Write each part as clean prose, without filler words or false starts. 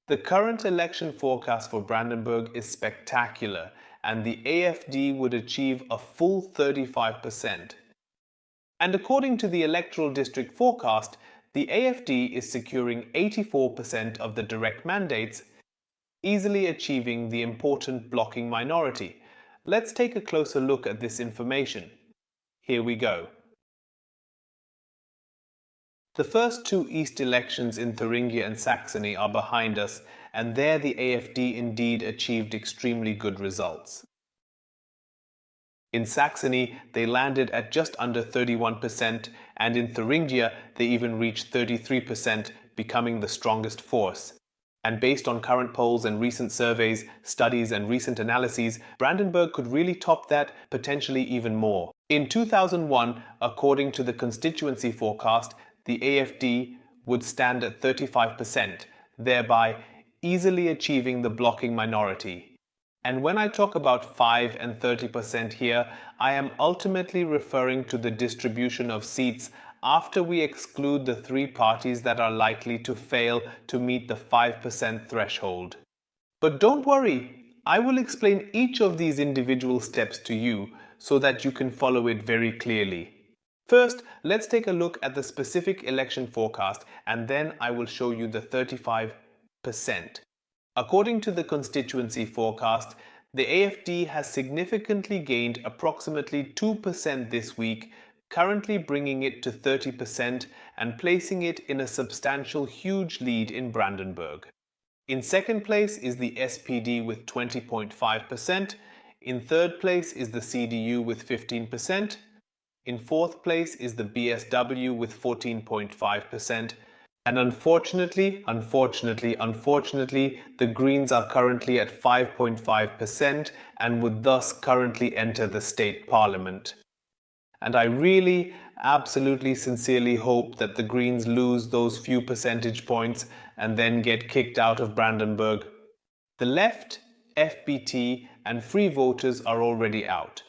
The current election forecast for Brandenburg is spectacular, and the AfD would achieve a full 35%. And according to the electoral district forecast, the AfD is securing 84% of the direct mandates, easily achieving the important blocking minority. Let's take a closer look at this information. Here we go. The first two East elections in Thuringia and Saxony are behind us, and there the AfD indeed achieved extremely good results. In Saxony, they landed at just under 31%, and in Thuringia, they even reached 33%, becoming the strongest force. And based on current polls and recent surveys, studies and recent analyses, Brandenburg could really top that, potentially even more. In 2001, according to the constituency forecast, the AfD would stand at 35%, thereby easily achieving the blocking minority. And when I talk about 5 and 30% here, I am ultimately referring to the distribution of seats after we exclude the three parties that are likely to fail to meet the 5% threshold. But don't worry, I will explain each of these individual steps to you so that you can follow it very clearly. First, let's take a look at the specific election forecast, and then I will show you the 35%. According to the constituency forecast, the AfD has significantly gained approximately 2% this week, currently bringing it to 30% and placing it in a substantial huge lead in Brandenburg. In second place is the SPD with 20.5%, in third place is the CDU with 15%, in fourth place is the BSW with 14.5%, and unfortunately, the Greens are currently at 5.5% and would thus currently enter the state parliament. And I really, absolutely, sincerely hope that the Greens lose those few percentage points and then get kicked out of Brandenburg. The left, FBT, and Free Voters are already out.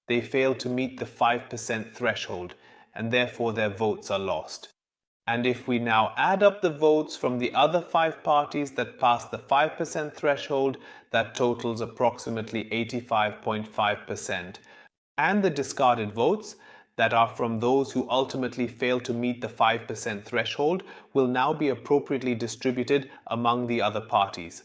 They fail to meet the 5% threshold, and therefore their votes are lost. And if we now add up the votes from the other 5 parties that passed the 5% threshold, that totals approximately 85.5%. And the discarded votes that are from those who ultimately fail to meet the 5% threshold will now be appropriately distributed among the other parties.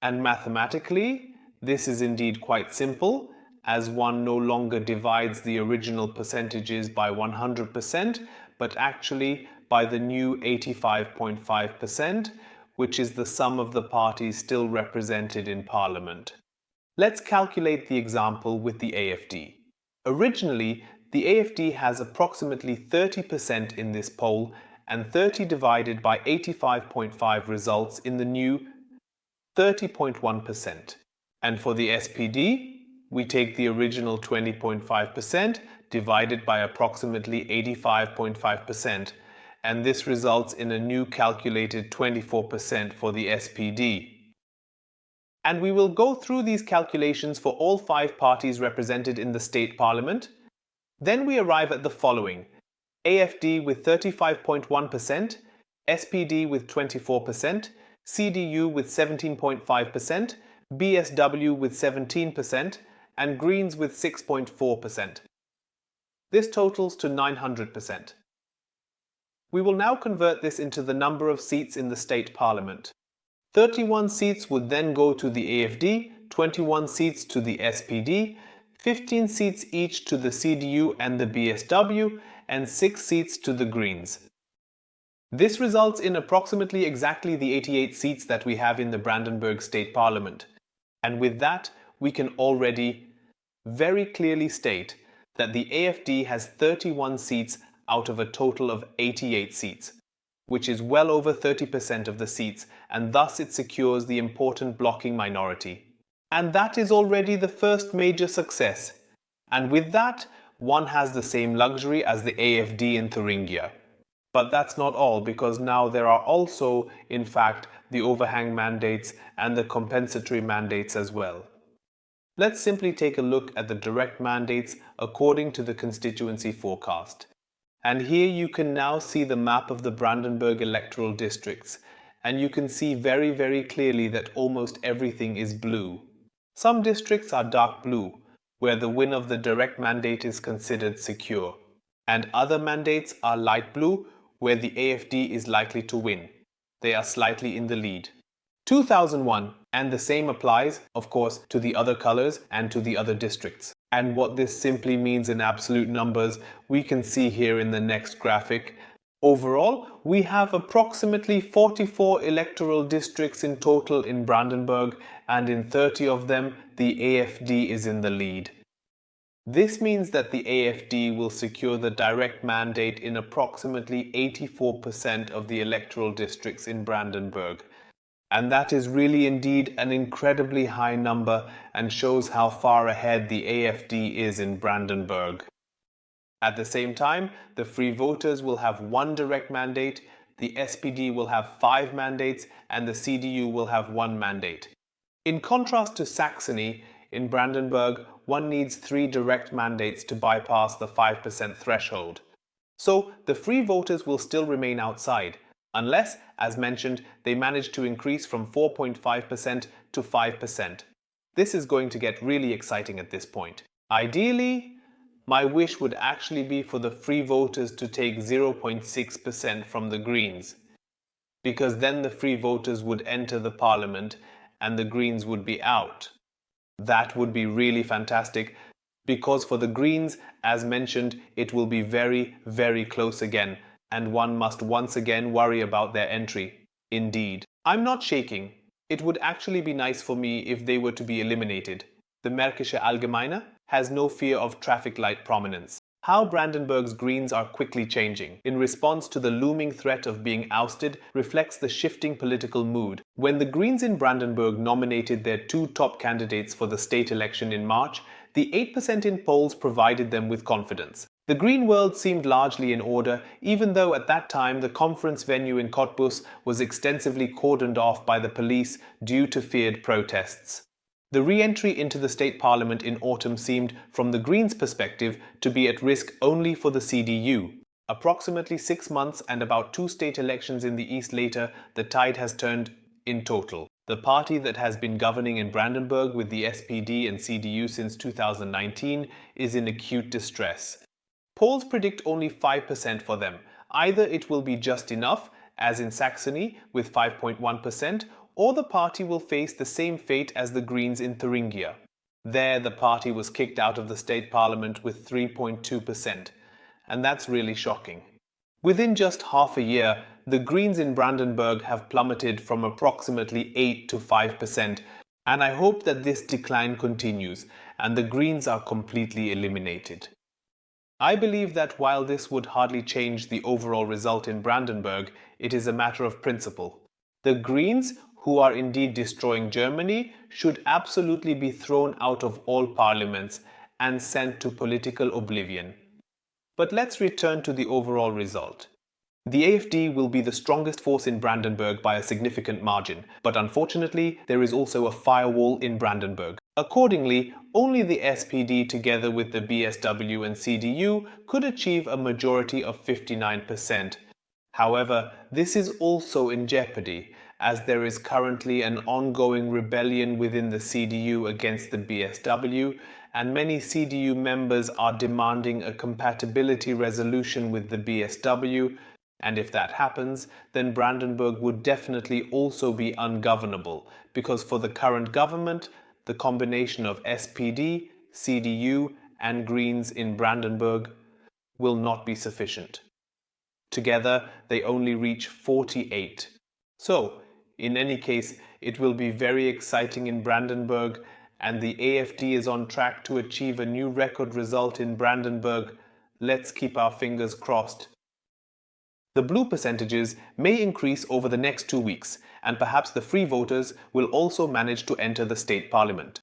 And mathematically, this is indeed quite simple, as one no longer divides the original percentages by 100%, but actually by the new 85.5%, which is the sum of the parties still represented in Parliament. Let's calculate the example with the AfD. Originally, the AfD has approximately 30% in this poll, and 30 divided by 85.5 results in the new 30.1%. And for the SPD, we take the original 20.5% divided by approximately 85.5%, and this results in a new calculated 24% for the SPD. And we will go through these calculations for all 5 parties represented in the state parliament. Then we arrive at the following: AfD with 35.1%, SPD with 24%, CDU with 17.5%, BSW with 17%, and Greens with 6.4%. This totals to 900%. We will now convert this into the number of seats in the state parliament. 31 seats would then go to the AfD, 21 seats to the SPD, 15 seats each to the CDU and the BSW, and 6 seats to the Greens. This results in approximately exactly the 88 seats that we have in the Brandenburg State Parliament. And with that, we can already very clearly state that the AfD has 31 seats out of a total of 88 seats, which is well over 30% of the seats, and thus it secures the important blocking minority. And that is already the first major success. And with that, one has the same luxury as the AfD in Thuringia. But that's not all, because now there are also, in fact, the overhang mandates and the compensatory mandates as well. Let's simply take a look at the direct mandates according to the constituency forecast. And here you can now see the map of the Brandenburg electoral districts. and you can see very clearly that almost everything is blue. Some districts are dark blue, where the win of the direct mandate is considered secure, and other mandates are light blue, where the AfD is likely to win. They are slightly in the lead. 2001, and the same applies, of course, to the other colors and to the other districts. And what this simply means in absolute numbers, we can see here in the next graphic. Overall, we have approximately 44 electoral districts in total in Brandenburg, and in 30 of them, the AfD is in the lead. This means that the AfD will secure the direct mandate in approximately 84% of the electoral districts in Brandenburg. And that is really indeed an incredibly high number and shows how far ahead the AfD is in Brandenburg. At the same time, the Free Voters will have 1 direct mandate, the SPD will have 5 mandates, and the CDU will have 1 mandate. In contrast to Saxony, in Brandenburg, one needs 3 direct mandates to bypass the 5% threshold. So the Free Voters will still remain outside, unless, as mentioned, they manage to increase from 4.5% to 5%. This is going to get really exciting at this point. Ideally, my wish would actually be for the Free Voters to take 0.6% from the Greens, because then the Free Voters would enter the parliament and the Greens would be out. That would be really fantastic, because for the Greens, as mentioned, it will be very close again, and one must once again worry about their entry. Indeed. I'm not shaking. It would actually be nice for me if they were to be eliminated. The Märkische Allgemeine has no fear of traffic light prominence. How Brandenburg's Greens are quickly changing in response to the looming threat of being ousted reflects the shifting political mood. When the Greens in Brandenburg nominated their 2 top candidates for the state election in March, the 8% in polls provided them with confidence. The Green world seemed largely in order, even though at that time the conference venue in Cottbus was extensively cordoned off by the police due to feared protests. The re-entry into the state parliament in autumn seemed, from the Greens' perspective, to be at risk only for the CDU. Approximately 6 months and about 2 state elections in the east later, the tide has turned in total. The party that has been governing in Brandenburg with the SPD and CDU since 2019 is in acute distress. Polls predict only 5% for them. Either it will be just enough, as in Saxony with 5.1%, or the party will face the same fate as the Greens in Thuringia. There, the party was kicked out of the state parliament with 3.2%, and that's really shocking. Within just half a year, the Greens in Brandenburg have plummeted from approximately 8 to 5%, and I hope that this decline continues and the Greens are completely eliminated. I believe that while this would hardly change the overall result in Brandenburg, it is a matter of principle. The Greens, who are indeed destroying Germany, should absolutely be thrown out of all parliaments and sent to political oblivion. But let's return to the overall result. The AfD will be the strongest force in Brandenburg by a significant margin, but unfortunately there is also a firewall in Brandenburg. Accordingly, only the SPD together with the BSW and CDU could achieve a majority of 59%. However, this is also in jeopardy, as there is currently an ongoing rebellion within the CDU against the BSW, and many CDU members are demanding a compatibility resolution with the BSW, and if that happens, then Brandenburg would definitely also be ungovernable, because for the current government, the combination of SPD, CDU, and Greens in Brandenburg will not be sufficient. Together, they only reach 48. So, in any case, it will be very exciting in Brandenburg, and the AfD is on track to achieve a new record result in Brandenburg. Let's keep our fingers crossed. The blue percentages may increase over the next 2 weeks, and perhaps the Free Voters will also manage to enter the state parliament.